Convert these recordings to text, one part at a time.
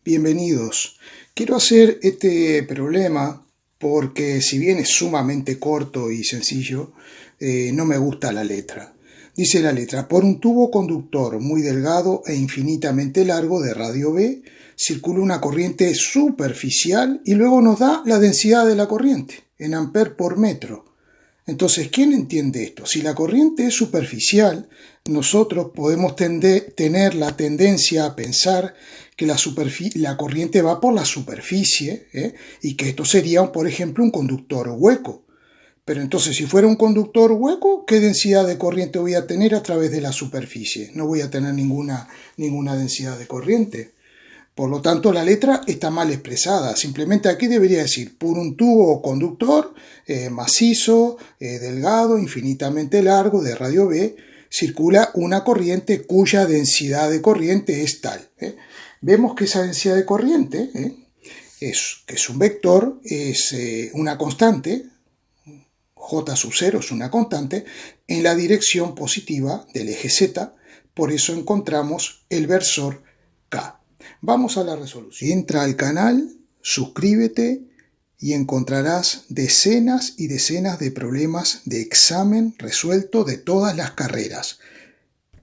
Bienvenidos. Quiero hacer este problema porque si bien es sumamente corto y sencillo, no me gusta la letra. Dice la letra: por un tubo conductor muy delgado e infinitamente largo de radio B, circula una corriente superficial y luego nos da la densidad de la corriente en amper por metro. Entonces, ¿quién entiende esto? Si la corriente es superficial, nosotros podemos tener la tendencia a pensar que la corriente va por la superficie, y que esto sería, por ejemplo, un conductor hueco. Pero entonces, si fuera un conductor hueco, ¿qué densidad de corriente voy a tener a través de la superficie? No voy a tener ninguna densidad de corriente. Por lo tanto, la letra está mal expresada. Simplemente aquí debería decir: por un tubo conductor macizo, delgado, infinitamente largo, de radio B, circula una corriente cuya densidad de corriente es tal. Vemos que esa densidad de corriente, que es un vector, es una constante. J sub 0 es una constante en la dirección positiva del eje Z. Por eso encontramos el versor K. Vamos a la resolución. Entra al canal, suscríbete y encontrarás decenas y decenas de problemas de examen resuelto de todas las carreras.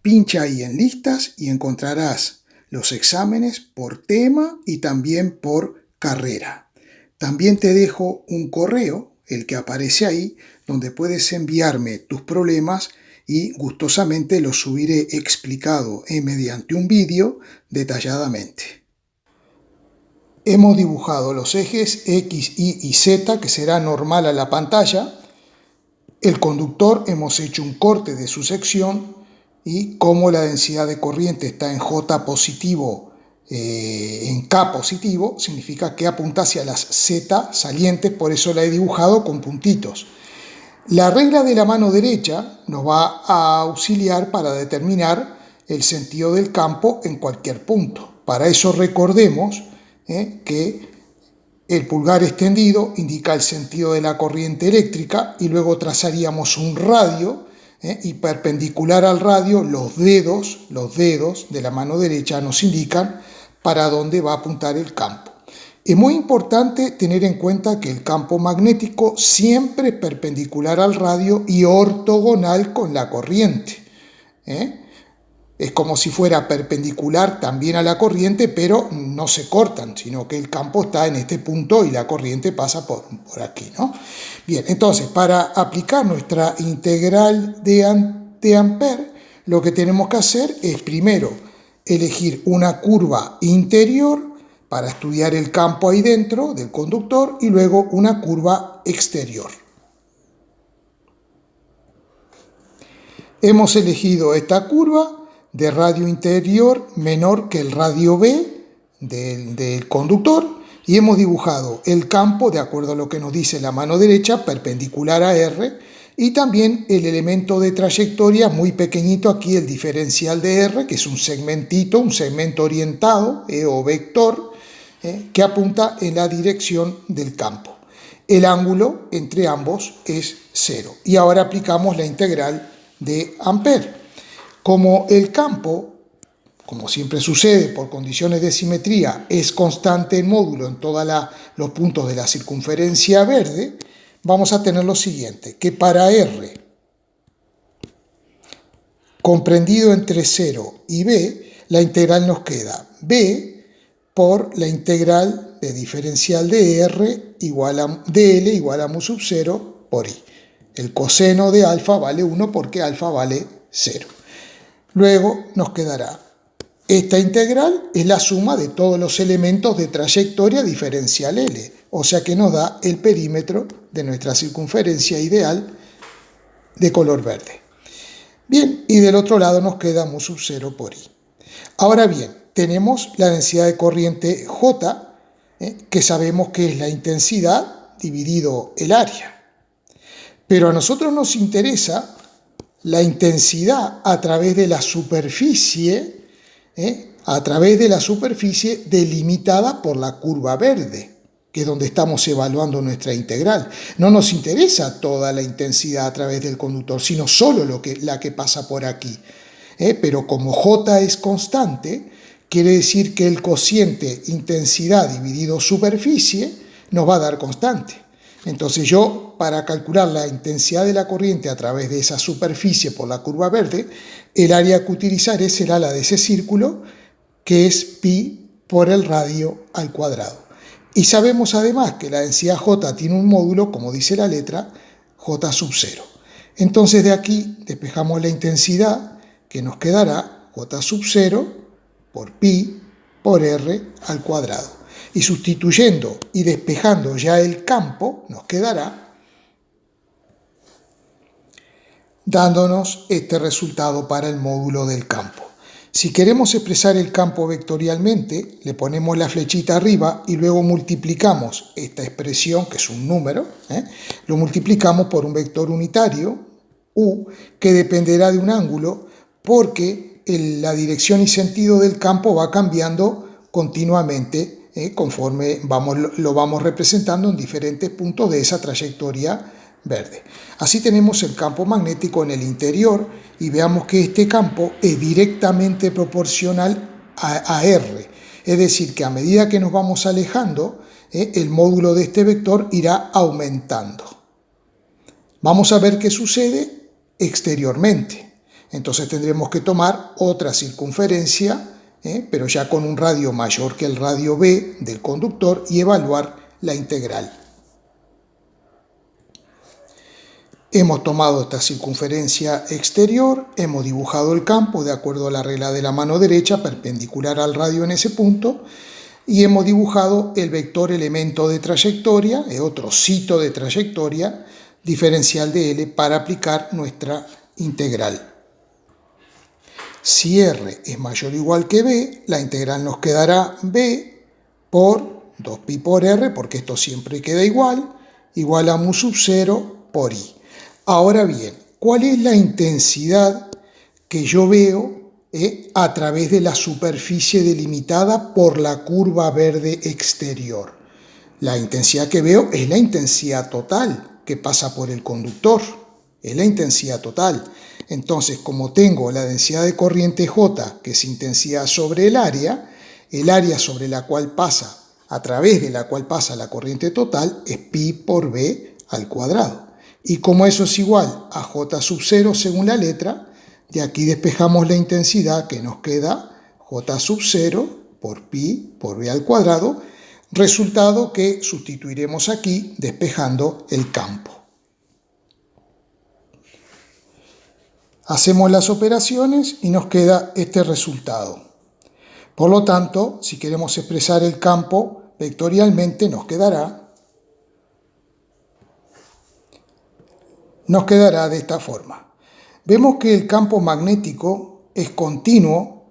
Pincha ahí en listas y encontrarás los exámenes por tema y también por carrera. También te dejo un correo, el que aparece ahí, donde puedes enviarme tus problemas y gustosamente los subiré explicado mediante un vídeo detalladamente. Hemos dibujado los ejes X, Y y Z, que será normal a la pantalla. El conductor hemos hecho un corte de su sección, y como la densidad de corriente está en J positivo, en K positivo, significa que apunta hacia las Z salientes, por eso la he dibujado con puntitos. La regla de la mano derecha nos va a auxiliar para determinar el sentido del campo en cualquier punto. Para eso recordemos que el pulgar extendido indica el sentido de la corriente eléctrica, y luego trazaríamos un radio, y perpendicular al radio los dedos de la mano derecha nos indican para dónde va a apuntar el campo. Es muy importante tener en cuenta que el campo magnético siempre es perpendicular al radio y ortogonal con la corriente. Es como si fuera perpendicular también a la corriente, pero no se cortan, sino que el campo está en este punto y la corriente pasa por aquí, ¿no? Bien, entonces, para aplicar nuestra integral de Ampère, lo que tenemos que hacer es primero elegir una curva interior para estudiar el campo ahí dentro del conductor, y luego una curva exterior. Hemos elegido esta curva de radio interior menor que el radio B del conductor, y hemos dibujado el campo de acuerdo a lo que nos dice la mano derecha, perpendicular a R, y también el elemento de trayectoria muy pequeñito aquí, el diferencial de R, que es un segmentito, un segmento orientado o vector, que apunta en la dirección del campo. El ángulo entre ambos es 0. Y ahora aplicamos la integral de Ampère. Como el campo, como siempre sucede por condiciones de simetría, es constante en módulo en todos los puntos de la circunferencia verde, vamos a tener lo siguiente: que para R comprendido entre 0 y B, la integral nos queda B por la integral de diferencial de R de L igual a mu sub 0 por I. El coseno de alfa vale 1 porque alfa vale 0. Luego nos quedará esta integral, es la suma de todos los elementos de trayectoria diferencial L, o sea que nos da el perímetro de nuestra circunferencia ideal de color verde. Bien, y del otro lado nos queda mu sub 0 por I. Ahora bien, tenemos la densidad de corriente J, que sabemos que es la intensidad dividido el área. Pero a nosotros nos interesa la intensidad a través de la superficie, delimitada por la curva verde, que es donde estamos evaluando nuestra integral. No nos interesa toda la intensidad a través del conductor, sino solo la que pasa por aquí. Pero como J es constante, quiere decir que el cociente intensidad dividido superficie nos va a dar constante. Entonces yo, para calcular la intensidad de la corriente a través de esa superficie por la curva verde, el área que utilizaré será la de ese círculo, que es pi por el radio al cuadrado. Y sabemos además que la densidad J tiene un módulo, como dice la letra, J sub 0. Entonces de aquí despejamos la intensidad, que nos quedará J sub 0 por pi por r al cuadrado. Y sustituyendo y despejando ya el campo, nos quedará dándonos este resultado para el módulo del campo. Si queremos expresar el campo vectorialmente, le ponemos la flechita arriba y luego multiplicamos esta expresión, que es un número, lo multiplicamos por un vector unitario, u, que dependerá de un ángulo, porque la dirección y sentido del campo va cambiando continuamente conforme lo vamos representando en diferentes puntos de esa trayectoria verde. Así tenemos el campo magnético en el interior y veamos que este campo es directamente proporcional a R. Es decir, que a medida que nos vamos alejando, el módulo de este vector irá aumentando. Vamos a ver qué sucede exteriormente. Entonces tendremos que tomar otra circunferencia, pero ya con un radio mayor que el radio B del conductor, y evaluar la integral. Hemos tomado esta circunferencia exterior, hemos dibujado el campo de acuerdo a la regla de la mano derecha perpendicular al radio en ese punto, y hemos dibujado el vector elemento de trayectoria, otro cito de trayectoria, diferencial de L, para aplicar nuestra integral. Si R es mayor o igual que B, la integral nos quedará B por 2pi por R, porque esto siempre queda igual a mu sub 0 por I. Ahora bien, ¿cuál es la intensidad que yo veo a través de la superficie delimitada por la curva verde exterior? La intensidad que veo es la intensidad total que pasa por el conductor, es la intensidad total. Entonces, como tengo la densidad de corriente J, que es intensidad sobre el área sobre la cual pasa, a través de la cual pasa la corriente total, es pi por B al cuadrado. Y como eso es igual a J sub 0 según la letra, de aquí despejamos la intensidad, que nos queda J sub 0 por pi por B al cuadrado, resultado que sustituiremos aquí despejando el campo. Hacemos las operaciones y nos queda este resultado. Por lo tanto, si queremos expresar el campo vectorialmente, nos quedará de esta forma. Vemos que el campo magnético es continuo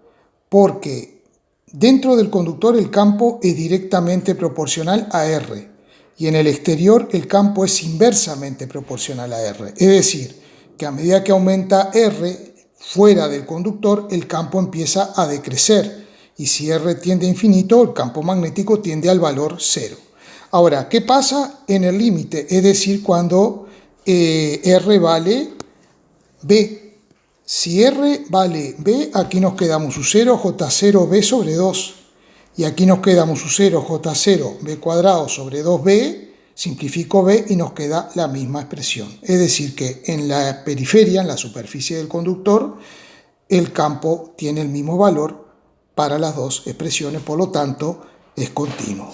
porque dentro del conductor el campo es directamente proporcional a R y en el exterior el campo es inversamente proporcional a R. Es decir, que a medida que aumenta R fuera del conductor, el campo empieza a decrecer. Y si R tiende a infinito, el campo magnético tiende al valor 0. Ahora, ¿qué pasa en el límite? Es decir, cuando R vale B. Si R vale B, aquí nos queda mu sub 0 J0B sobre 2. Y aquí nos queda mu sub 0 J0B cuadrado sobre 2B. Simplifico B y nos queda la misma expresión. Es decir, que en la periferia, en la superficie del conductor, el campo tiene el mismo valor para las dos expresiones, por lo tanto, es continuo.